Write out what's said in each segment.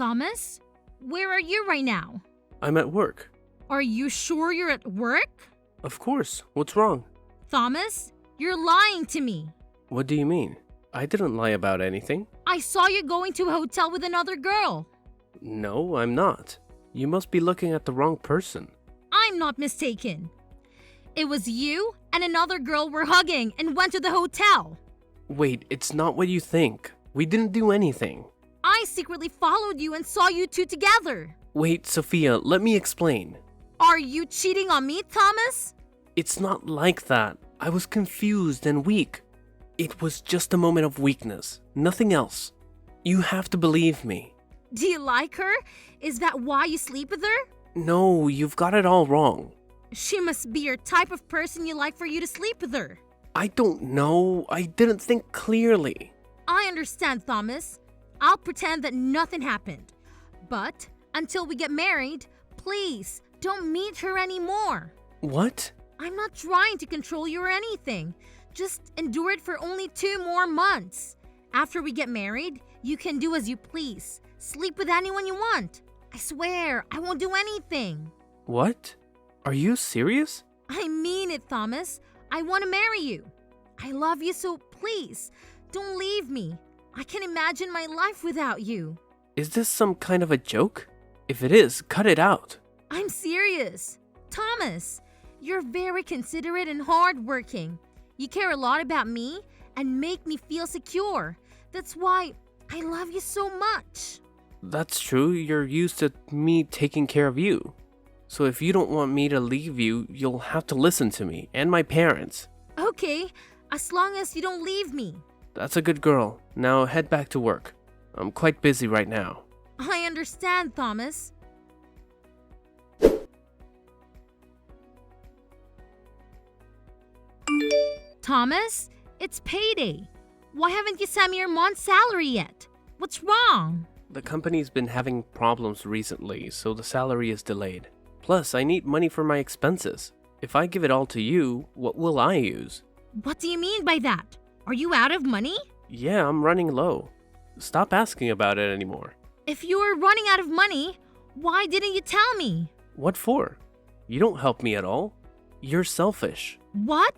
Thomas, where are you right now? I'm at work. Are you sure you're at work? Of course. What's wrong? Thomas, you're lying to me. What do you mean? I didn't lie about anything. I saw you going to a hotel with another girl. No, I'm not. You must be looking at the wrong person. I'm not mistaken. It was you and another girl were hugging and went to the hotel. Wait, it's not what you think. We didn't do anything. I secretly followed you and saw you two together. Wait, Sophia, let me explain. Are you cheating on me, Thomas? It's not like that. I was confused and weak. It was just a moment of weakness, nothing else. You have to believe me. Do you like her? Is that why you sleep with her? No, you've got it all wrong. She must be your type of person you like for you to sleep with her. I don't know. I didn't think clearly. I understand, Thomas. I'll pretend that nothing happened. But until we get married, please don't meet her anymore. What? I'm not trying to control you or anything. Just endure it for only 2 more months. After we get married, you can do as you please. Sleep with anyone you want. I swear, I won't do anything. What? Are you serious? I mean it, Thomas. I want to marry you. I love you, so please, don't leave me. I can't imagine my life without you. Is this some kind of a joke? If it is, cut it out. I'm serious. Thomas, you're very considerate and hardworking. You care a lot about me and make me feel secure. That's why I love you so much. That's true. You're used to me taking care of you. So if you don't want me to leave you, you'll have to listen to me and my parents. Okay, as long as you don't leave me. That's a good girl. Now head back to work. I'm quite busy right now. I understand, Thomas. Thomas, it's payday. Why haven't you sent me your month's salary yet? What's wrong? The company's been having problems recently, so the salary is delayed. Plus, I need money for my expenses. If I give it all to you, what will I use? What do you mean by that? Are you out of money? Yeah, I'm running low. Stop asking about it anymore. If you were running out of money, why didn't you tell me? What for? You don't help me at all. You're selfish. What?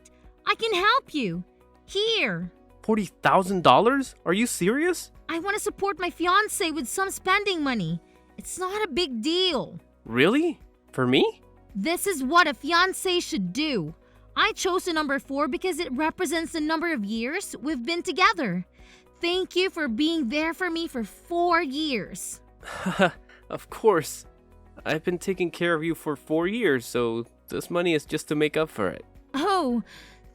I can help you. Here. $40,000? Are you serious? I want to support my fiance with some spending money. It's not a big deal. Really? For me? This is what a fiance should do. I chose the number 4 because it represents the number of years we've been together. Thank you for being there for me for 4 years. Of course. I've been taking care of you for 4 years, so this money is just to make up for it. Oh,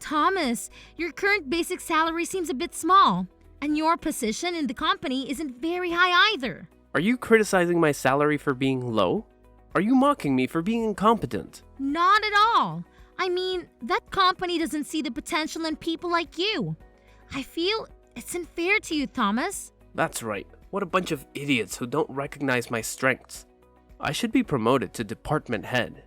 Thomas, your current basic salary seems a bit small, and your position in the company isn't very high either. Are you criticizing my salary for being low? Are you mocking me for being incompetent? Not at all. I mean, that company doesn't see the potential in people like you. I feel it's unfair to you, Thomas. That's right. What a bunch of idiots who don't recognize my strengths. I should be promoted to department head.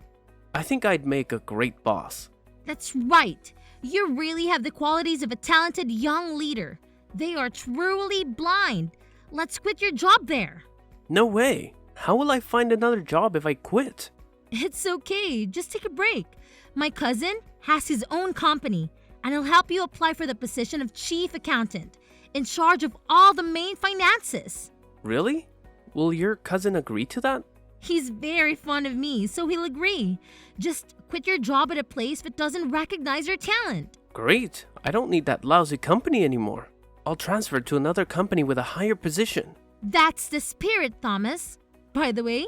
I think I'd make a great boss. That's right. You really have the qualities of a talented young leader. They are truly blind. Let's quit your job there. No way. How will I find another job if I quit? It's okay. Just take a break. My cousin has his own company, and he'll help you apply for the position of chief accountant, in charge of all the main finances. Really? Will your cousin agree to that? He's very fond of me, so he'll agree. Just quit your job at a place that doesn't recognize your talent. Great. I don't need that lousy company anymore. I'll transfer to another company with a higher position. That's the spirit, Thomas. By the way,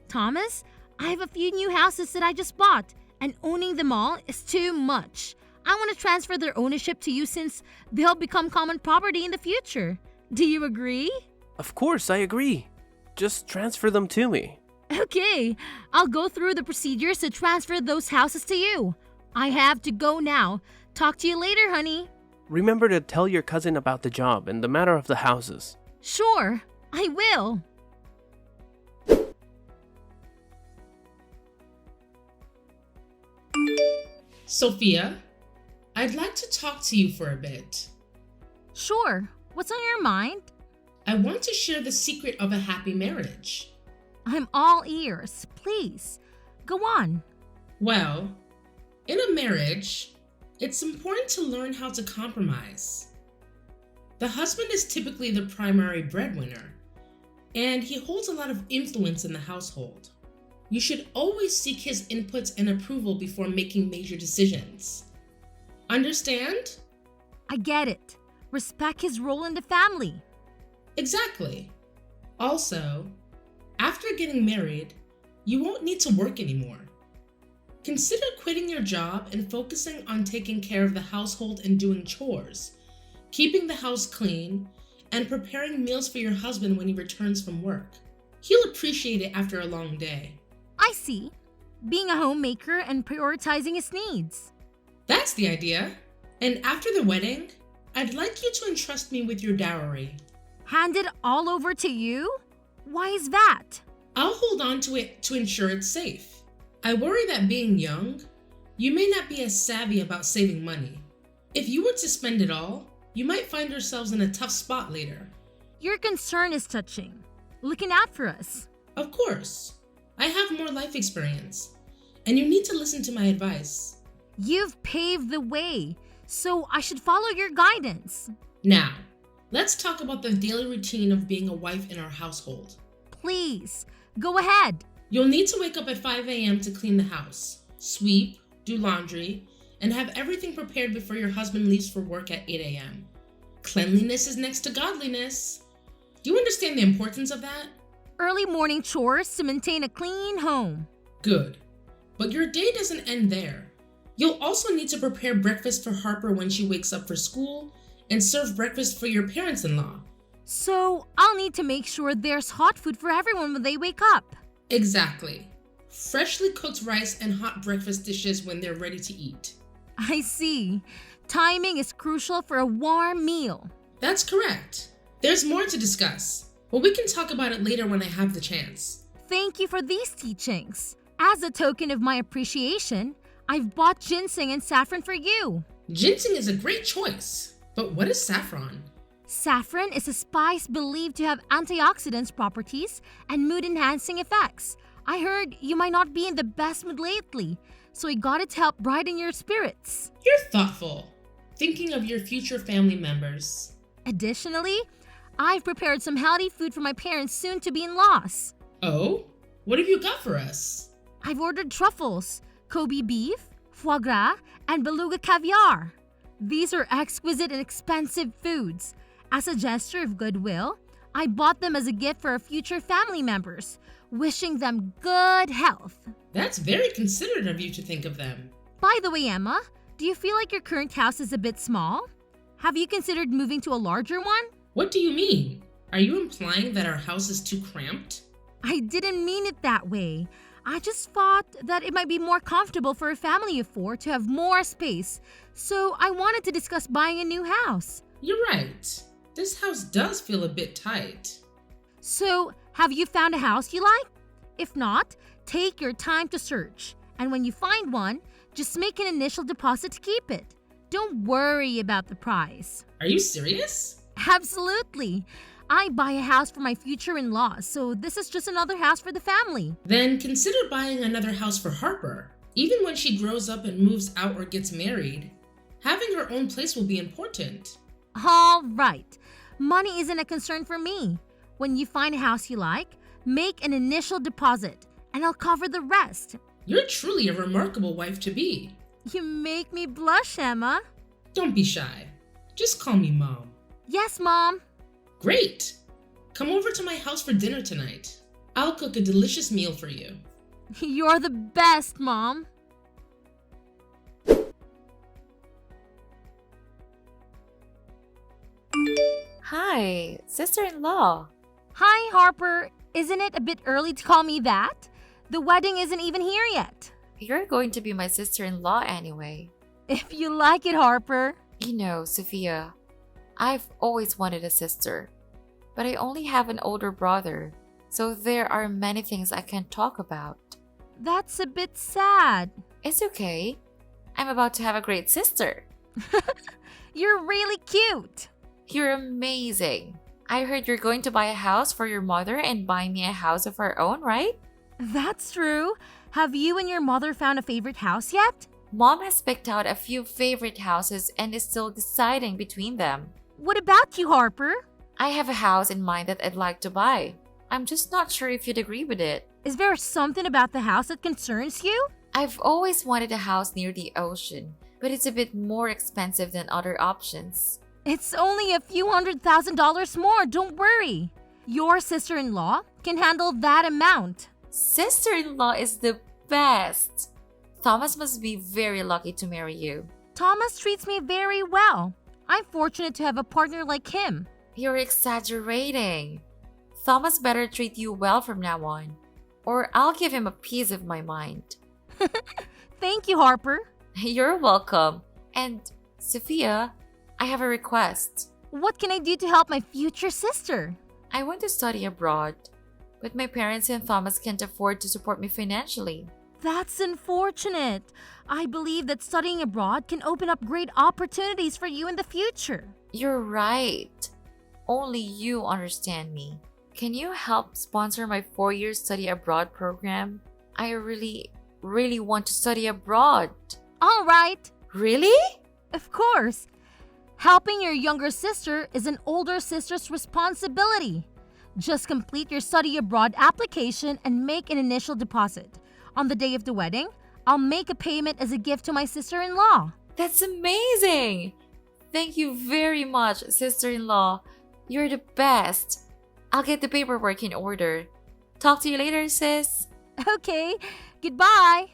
Thomas, I have a few new houses that I just bought, and owning them all is too much. I want to transfer their ownership to you since they'll become common property in the future. Do you agree? Of course, I agree. Just transfer them to me. Okay, I'll go through the procedures to transfer those houses to you. I have to go now. Talk to you later, honey. Remember to tell your cousin about the job and the matter of the houses. Sure, I will. Sophia, I'd like to talk to you for a bit. Sure, what's on your mind? I want to share the secret of a happy marriage. I'm all ears. Please, go on. Well, in a marriage, it's important to learn how to compromise. The husband is typically the primary breadwinner, and he holds a lot of influence in the household. You should always seek his inputs and approval before making major decisions. Understand? I get it. Respect his role in the family. Exactly. Also, after getting married, you won't need to work anymore. Consider quitting your job and focusing on taking care of the household and doing chores, keeping the house clean, and preparing meals for your husband when he returns from work. He'll appreciate it after a long day. I see. Being a homemaker and prioritizing his needs. That's the idea. And after the wedding, I'd like you to entrust me with your dowry. Hand it all over to you? Why is that? I'll hold on to it to ensure it's safe. I worry that being young, you may not be as savvy about saving money. If you were to spend it all, you might find yourselves in a tough spot later. Your concern is touching. Looking out for us. Of course, I have more life experience, and you need to listen to my advice. You've paved the way, so I should follow your guidance. Now, let's talk about the daily routine of being a wife in our household. Please, go ahead. You'll need to wake up at 5 a.m. to clean the house, sweep, do laundry, and have everything prepared before your husband leaves for work at 8 a.m. Cleanliness is next to godliness. Do you understand the importance of that? Early morning chores to maintain a clean home. Good. But your day doesn't end there. You'll also need to prepare breakfast for Harper when she wakes up for school and serve breakfast for your parents-in-law. So I'll need to make sure there's hot food for everyone when they wake up. Exactly. Freshly cooked rice and hot breakfast dishes when they're ready to eat. I see. Timing is crucial for a warm meal. That's correct. There's more to discuss, but we can talk about it later when I have the chance. Thank you for these teachings. As a token of my appreciation, I've bought ginseng and saffron for you. Ginseng is a great choice, but what is saffron? Saffron is a spice believed to have antioxidants properties and mood-enhancing effects. I heard you might not be in the best mood lately, so I got it to help brighten your spirits. You're thoughtful, thinking of your future family members. Additionally, I've prepared some healthy food for my parents' soon-to-be-in-laws. Oh? What have you got for us? I've ordered truffles, Kobe beef, foie gras, and beluga caviar. These are exquisite and expensive foods. As a gesture of goodwill, I bought them as a gift for our future family members, wishing them good health. That's very considerate of you to think of them. By the way, Emma, do you feel like your current house is a bit small? Have you considered moving to a larger one? What do you mean? Are you implying that our house is too cramped? I didn't mean it that way. I just thought that it might be more comfortable for a family of 4 to have more space, so I wanted to discuss buying a new house. You're right. This house does feel a bit tight. So, have you found a house you like? If not, take your time to search. And when you find one, just make an initial deposit to keep it. Don't worry about the price. Are you serious? Absolutely. I buy a house for my future in-laws, so this is just another house for the family. Then consider buying another house for Harper. Even when she grows up and moves out or gets married, having her own place will be important. All right. Money isn't a concern for me. When you find a house you like, make an initial deposit, and I'll cover the rest. You're truly a remarkable wife to be. You make me blush, Emma. Don't be shy. Just call me Mom. Yes, Mom. Great! Come over to my house for dinner tonight. I'll cook a delicious meal for you. You're the best, Mom. Hi, sister-in-law. Hi, Harper. Isn't it a bit early to call me that? The wedding isn't even here yet. You're going to be my sister-in-law anyway. If you like it, Harper. You know, Sophia, I've always wanted a sister, but I only have an older brother, so there are many things I can't talk about. That's a bit sad. It's okay. I'm about to have a great sister. You're really cute. You're amazing. I heard you're going to buy a house for your mother and buy me a house of our own, right? That's true. Have you and your mother found a favorite house yet? Mom has picked out a few favorite houses and is still deciding between them. What about you, Harper? I have a house in mind that I'd like to buy. I'm just not sure if you'd agree with it. Is there something about the house that concerns you? I've always wanted a house near the ocean, but it's a bit more expensive than other options. It's only a few $100,000 more, don't worry. Your sister-in-law can handle that amount. Sister-in-law is the best. Thomas must be very lucky to marry you. Thomas treats me very well. I'm fortunate to have a partner like him. You're exaggerating. Thomas better treat you well from now on, or I'll give him a piece of my mind. Thank you, Harper. You're welcome. And, Sophia, I have a request. What can I do to help my future sister? I want to study abroad, but my parents and Thomas can't afford to support me financially. That's unfortunate. I believe that studying abroad can open up great opportunities for you in the future. You're right. Only you understand me. Can you help sponsor my 4-year study abroad program? I really want to study abroad. All right. Really? Of course. Helping your younger sister is an older sister's responsibility. Just complete your study abroad application and make an initial deposit. On the day of the wedding, I'll make a payment as a gift to my sister-in-law. That's amazing! Thank you very much, sister-in-law. You're the best. I'll get the paperwork in order. Talk to you later, sis. Okay, goodbye.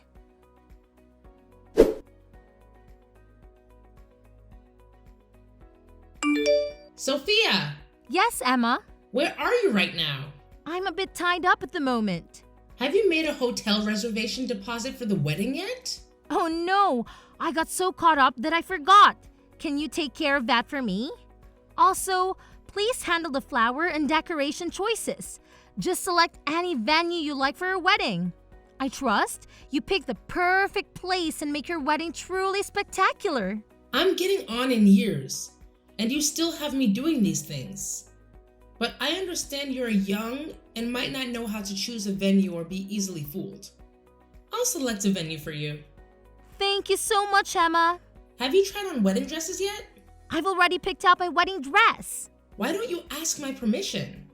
Sophia, Yes, Emma. where are you right now? I'm a bit tied up at the moment. Have you made a hotel reservation deposit for the wedding yet? Oh no, I got so caught up that I forgot. Can you take care of that for me? Also, please handle the flower and decoration choices. Just select any venue you like for your wedding. I trust you pick the perfect place and make your wedding truly spectacular. I'm getting on in years, and you still have me doing these things. But I understand you're young and might not know how to choose a venue or be easily fooled. I'll select a venue for you. Thank you so much, Emma. Have you tried on wedding dresses yet? I've already picked out my wedding dress. Why don't you ask my permission?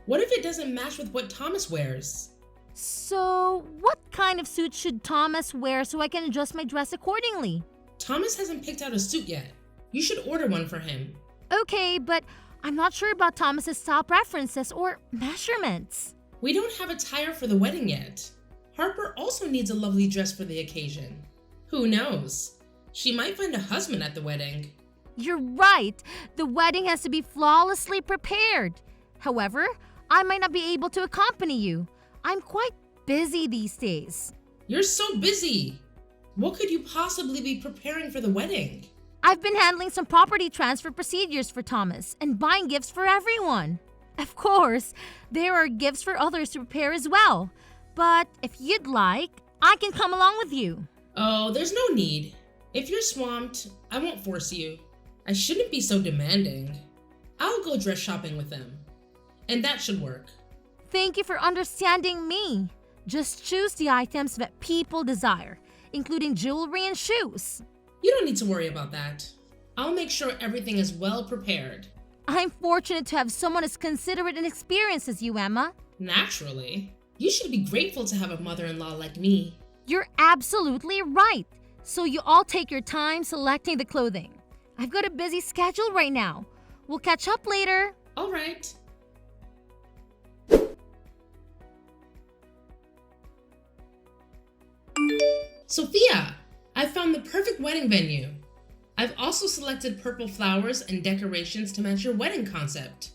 What if it doesn't match with what Thomas wears? So, what kind of suit should Thomas wear so I can adjust my dress accordingly? Thomas hasn't picked out a suit yet. You should order one for him. Okay, but I'm not sure about Thomas's style preferences or measurements. We don't have attire for the wedding yet. Harper also needs a lovely dress for the occasion. Who knows? She might find a husband at the wedding. You're right. The wedding has to be flawlessly prepared. However, I might not be able to accompany you. I'm quite busy these days. You're so busy. What could you possibly be preparing for the wedding? I've been handling some property transfer procedures for Thomas and buying gifts for everyone. Of course, there are gifts for others to prepare as well. But if you'd like, I can come along with you. Oh, there's no need. If you're swamped, I won't force you. I shouldn't be so demanding. I'll go dress shopping with them. And that should work. Thank you for understanding me. Just choose the items that people desire, including jewelry and shoes. You don't need to worry about that. I'll make sure everything is well prepared. I'm fortunate to have someone as considerate and experienced as you, Emma. Naturally. You should be grateful to have a mother-in-law like me. You're absolutely right. So you all take your time selecting the clothing. I've got a busy schedule right now. We'll catch up later. All right. Sophia, I found the perfect wedding venue. I've also selected purple flowers and decorations to match your wedding concept.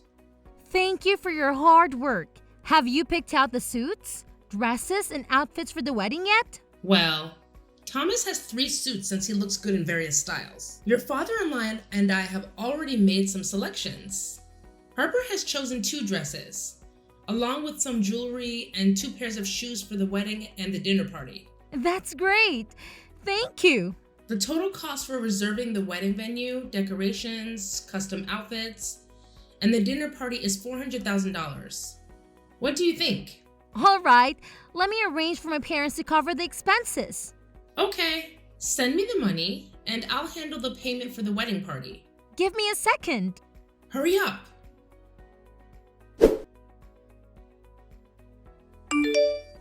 Thank you for your hard work. Have you picked out the suits, dresses, and outfits for the wedding yet? Well, Thomas has 3 suits since he looks good in various styles. Your father-in-law and I have already made some selections. Harper has chosen 2 dresses, along with some jewelry and 2 pairs of shoes for the wedding and the dinner party. That's great. Thank you. The total cost for reserving the wedding venue, decorations, custom outfits, and the dinner party is $400,000. What do you think? All right, let me arrange for my parents to cover the expenses. Okay, send me the money, and I'll handle the payment for the wedding party. Give me a second. Hurry up!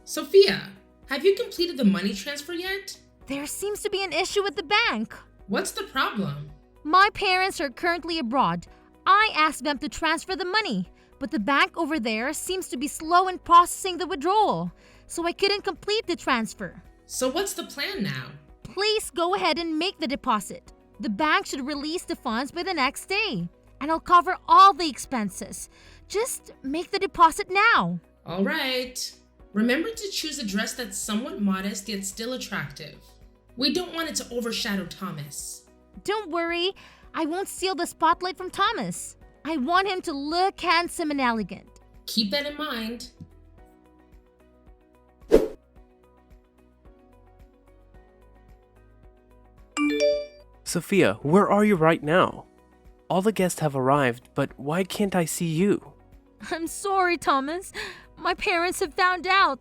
Sophia, have you completed the money transfer yet? There seems to be an issue with the bank. What's the problem? My parents are currently abroad. I asked them to transfer the money, but the bank over there seems to be slow in processing the withdrawal, so I couldn't complete the transfer. So what's the plan now? Please go ahead and make the deposit. The bank should release the funds by the next day, and I'll cover all the expenses. Just make the deposit now. All right. Remember to choose a dress that's somewhat modest yet still attractive. We don't want it to overshadow Thomas. Don't worry, I won't steal the spotlight from Thomas. I want him to look handsome and elegant. Keep that in mind. Sophia, where are you right now? All the guests have arrived, but why can't I see you? I'm sorry, Thomas. My parents have found out.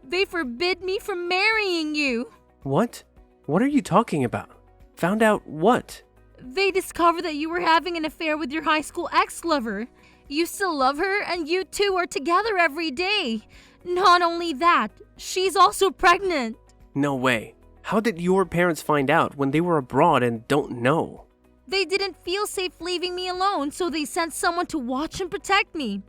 They forbid me from marrying you. What? What are you talking about? Found out what? They discovered that you were having an affair with your high school ex-lover. You still love her, and you two are together every day. Not only that, she's also pregnant. No way. How did your parents find out when they were abroad and don't know? They didn't feel safe leaving me alone, so they sent someone to watch and protect me.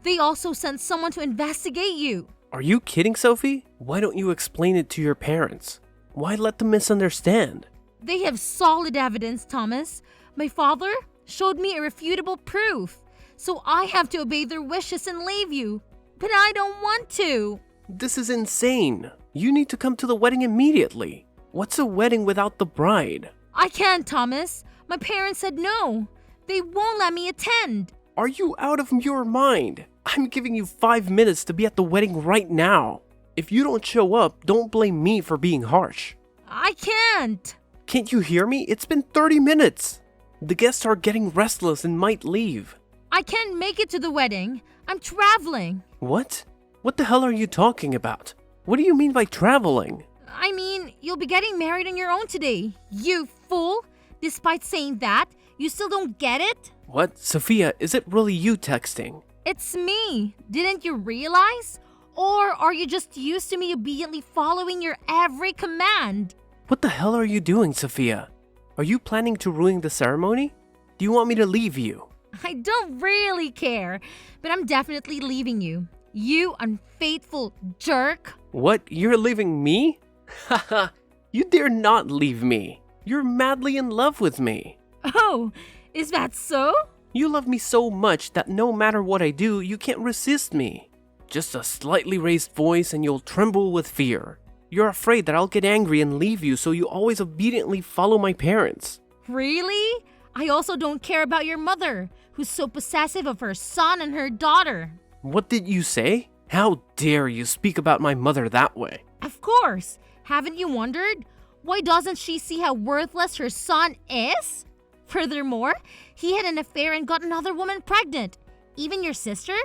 They also sent someone to investigate you. Are you kidding, Sophie? Why don't you explain it to your parents? Why let them misunderstand? They have solid evidence, Thomas. My father showed me irrefutable proof. So I have to obey their wishes and leave you. But I don't want to. This is insane. You need to come to the wedding immediately. What's a wedding without the bride? I can't, Thomas. My parents said no. They won't let me attend. Are you out of your mind? I'm giving you 5 minutes to be at the wedding right now. If you don't show up, don't blame me for being harsh. I can't. Can't you hear me? It's been 30 minutes. The guests are getting restless and might leave. I can't make it to the wedding. I'm traveling. What? What the hell are you talking about? What do you mean by traveling? I mean, you'll be getting married on your own today. You fool. Despite saying that, you still don't get it? What? Sophia, is it really you texting? It's me. Didn't you realize? Or are you just used to me obediently following your every command? What the hell are you doing, Sophia? Are you planning to ruin the ceremony? Do you want me to leave you? I don't really care, but I'm definitely leaving you. You unfaithful jerk. What? You're leaving me? Haha, you dare not leave me. You're madly in love with me. Oh, is that so? You love me so much that no matter what I do, you can't resist me. Just a slightly raised voice and you'll tremble with fear. You're afraid that I'll get angry and leave you, so you always obediently follow my parents. Really? I also don't care about your mother, who's so possessive of her son and her daughter. What did you say? How dare you speak about my mother that way? Of course. Haven't you wondered? Why doesn't she see how worthless her son is? Furthermore, he had an affair and got another woman pregnant. Even your sister?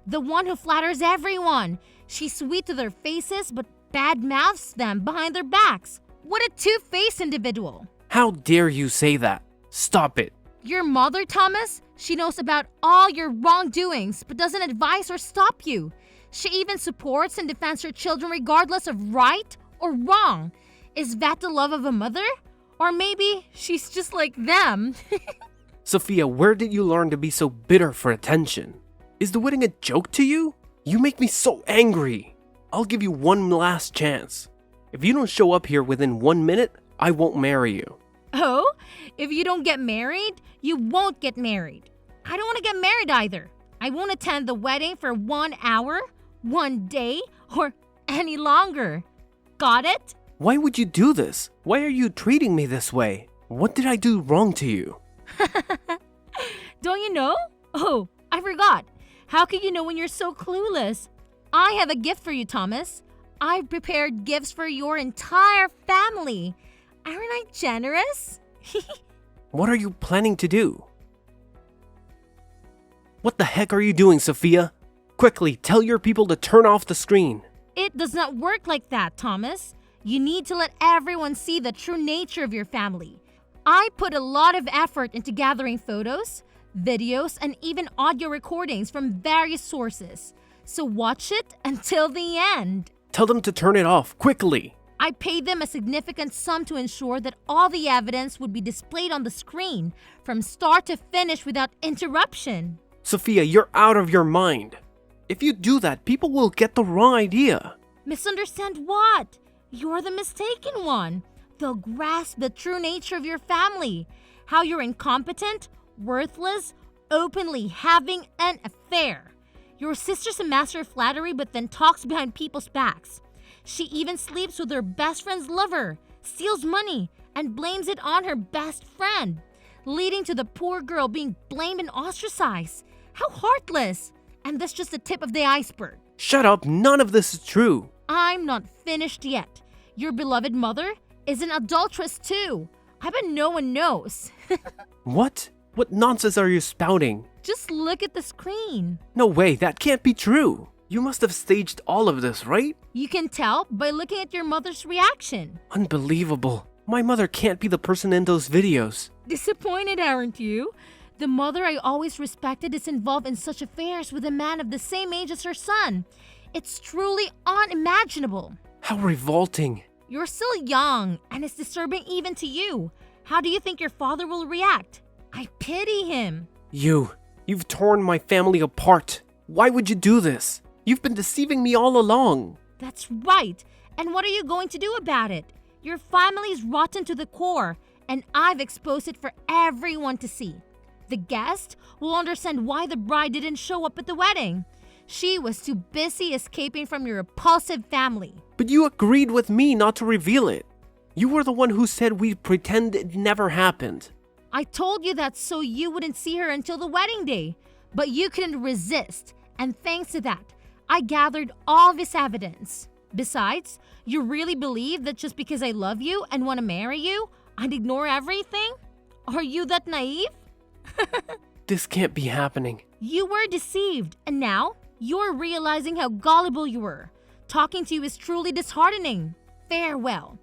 The one who flatters everyone. She's sweet to their faces, but bad mouths them behind their backs. What a two-faced individual. How dare you say that? Stop it. Your mother, Thomas, she knows about all your wrongdoings, but doesn't advise or stop you. She even supports and defends her children regardless of right or wrong. Is that the love of a mother? Or maybe she's just like them. Sophia, where did you learn to be so bitter for attention? Is the wedding a joke to you? You make me so angry. I'll give you one last chance. If you don't show up here within 1 minute, I won't marry you. Oh, if you don't get married, you won't get married. I don't want to get married either. I won't attend the wedding for 1 hour, 1 day, or any longer. Got it? Why would you do this? Why are you treating me this way? What did I do wrong to you? Don't you know? Oh, I forgot. How can you know when you're so clueless? I have a gift for you, Thomas. I've prepared gifts for your entire family. Aren't I generous? What are you planning to do? What the heck are you doing, Sophia? Quickly, tell your people to turn off the screen. It does not work like that, Thomas. You need to let everyone see the true nature of your family. I put a lot of effort into gathering photos, videos, and even audio recordings from various sources. So watch it until the end. Tell them to turn it off, quickly. I paid them a significant sum to ensure that all the evidence would be displayed on the screen from start to finish without interruption. Sophia, you're out of your mind. If you do that, people will get the wrong idea. Misunderstand what? You're the mistaken one. They'll grasp the true nature of your family. How you're incompetent, worthless, openly having an affair. Your sister's a master of flattery but then talks behind people's backs. She even sleeps with her best friend's lover, steals money, and blames it on her best friend, leading to the poor girl being blamed and ostracized. How heartless! And that's just the tip of the iceberg. Shut up, none of this is true. I'm not finished yet. Your beloved mother is an adulteress too. I bet no one knows. What? What nonsense are you spouting? Just look at the screen. No way, that can't be true. You must have staged all of this, right? You can tell by looking at your mother's reaction. Unbelievable. My mother can't be the person in those videos. Disappointed, aren't you? The mother I always respected is involved in such affairs with a man of the same age as her son. It's truly unimaginable. How revolting. You're still young, and it's disturbing even to you. How do you think your father will react? I pity him. You've torn my family apart. Why would you do this? You've been deceiving me all along. That's right. And what are you going to do about it? Your family is rotten to the core, and I've exposed it for everyone to see. The guest will understand why the bride didn't show up at the wedding. She was too busy escaping from your repulsive family. But you agreed with me not to reveal it. You were the one who said we'd pretend it never happened. I told you that so you wouldn't see her until the wedding day, but you couldn't resist, and thanks to that, I gathered all this evidence. Besides, you really believe that just because I love you and want to marry you, I'd ignore everything? Are you that naive? This can't be happening. You were deceived, and now you're realizing how gullible you were. Talking to you is truly disheartening. Farewell.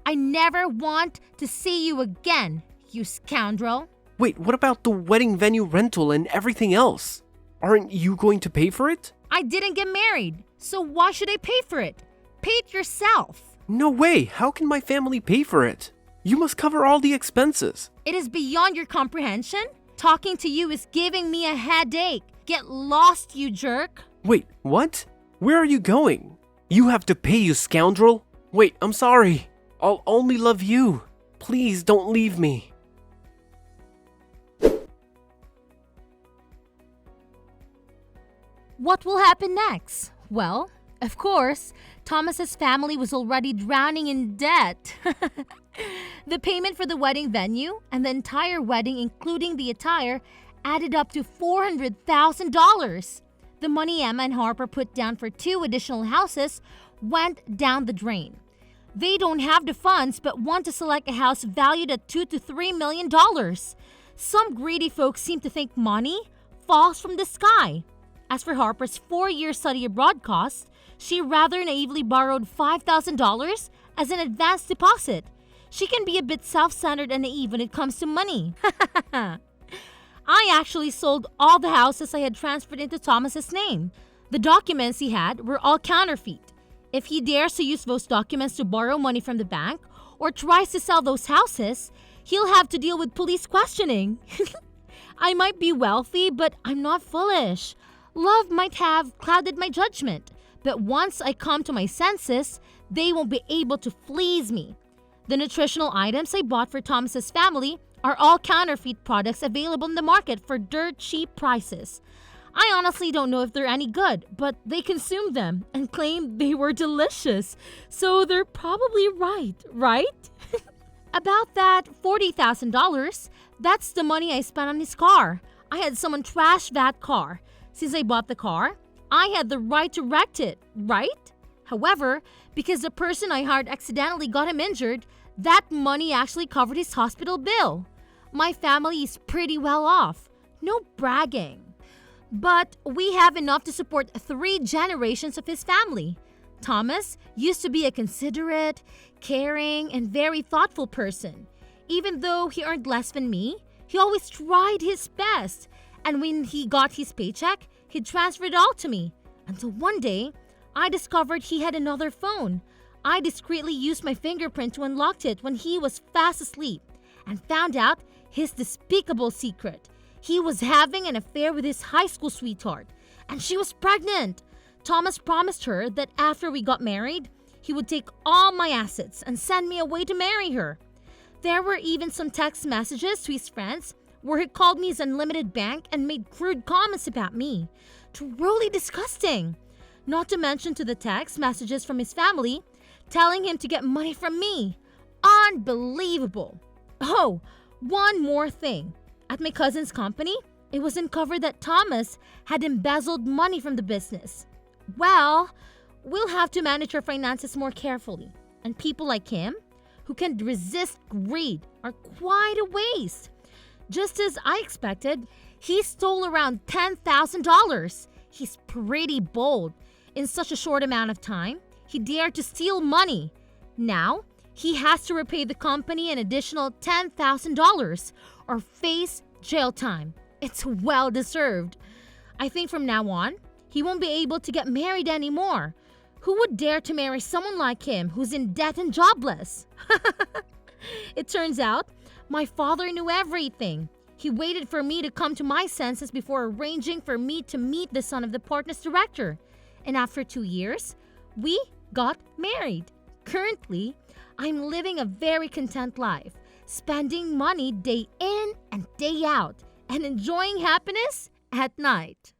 I never want to see you again, you scoundrel. Wait, what about the wedding venue rental and everything else? Aren't you going to pay for it? I didn't get married, so why should I pay for it? Pay it yourself. No way, how can my family pay for it? You must cover all the expenses. It is beyond your comprehension. Talking to you is giving me a headache. Get lost, you jerk. Wait, what? Where are you going? You have to pay, you scoundrel. Wait, I'm sorry. I'll only love you. Please don't leave me. What will happen next? Well, of course, Thomas's family was already drowning in debt. The payment for the wedding venue and the entire wedding, including the attire, added up to $400,000. The money Emma and Harper put down for 2 additional houses went down the drain. They don't have the funds but want to select a house valued at $2 to $3 million. Some greedy folks seem to think money falls from the sky. As for Harper's 4-year study abroad costs, she rather naively borrowed $5,000 as an advance deposit. She can be a bit self-centered and naive when it comes to money. I actually sold all the houses I had transferred into Thomas's name. The documents he had were all counterfeit. If he dares to use those documents to borrow money from the bank or tries to sell those houses, he'll have to deal with police questioning. I might be wealthy, but I'm not foolish. Love might have clouded my judgment, but once I come to my senses, they won't be able to fleece me. The nutritional items I bought for Thomas's family are all counterfeit products available in the market for dirt cheap prices. I honestly don't know if they're any good, but they consumed them and claimed they were delicious. So they're probably right? About that $40,000, that's the money I spent on his car. I had someone trash that car. Since I bought the car, I had the right to wreck it, right? However, because the person I hired accidentally got him injured, that money actually covered his hospital bill. My family is pretty well off. No bragging. But we have enough to support 3 generations of his family. Thomas used to be a considerate, caring, and very thoughtful person. Even though he earned less than me, he always tried his best. And when he got his paycheck, he transferred it all to me. Until one day, I discovered he had another phone. I discreetly used my fingerprint to unlock it when he was fast asleep and found out his despicable secret. He was having an affair with his high school sweetheart, and she was pregnant. Thomas promised her that after we got married, he would take all my assets and send me away to marry her. There were even some text messages to his friends where he called me his unlimited bank and made crude comments about me. Truly disgusting. Not to mention to the text messages from his family telling him to get money from me. Unbelievable. Oh, one more thing. At my cousin's company, it was uncovered that Thomas had embezzled money from the business. Well, we'll have to manage our finances more carefully. And people like him, who can resist greed, are quite a waste. Just as I expected, he stole around $10,000. He's pretty bold. In such a short amount of time, he dared to steal money. Now, he has to repay the company an additional $10,000 or face jail time. It's well deserved. I think from now on, he won't be able to get married anymore. Who would dare to marry someone like him who's in debt and jobless? It turns out, my father knew everything. He waited for me to come to my senses before arranging for me to meet the son of the partner's director. And after 2 years, we got married. Currently, I'm living a very content life, spending money day in and day out, and enjoying happiness at night.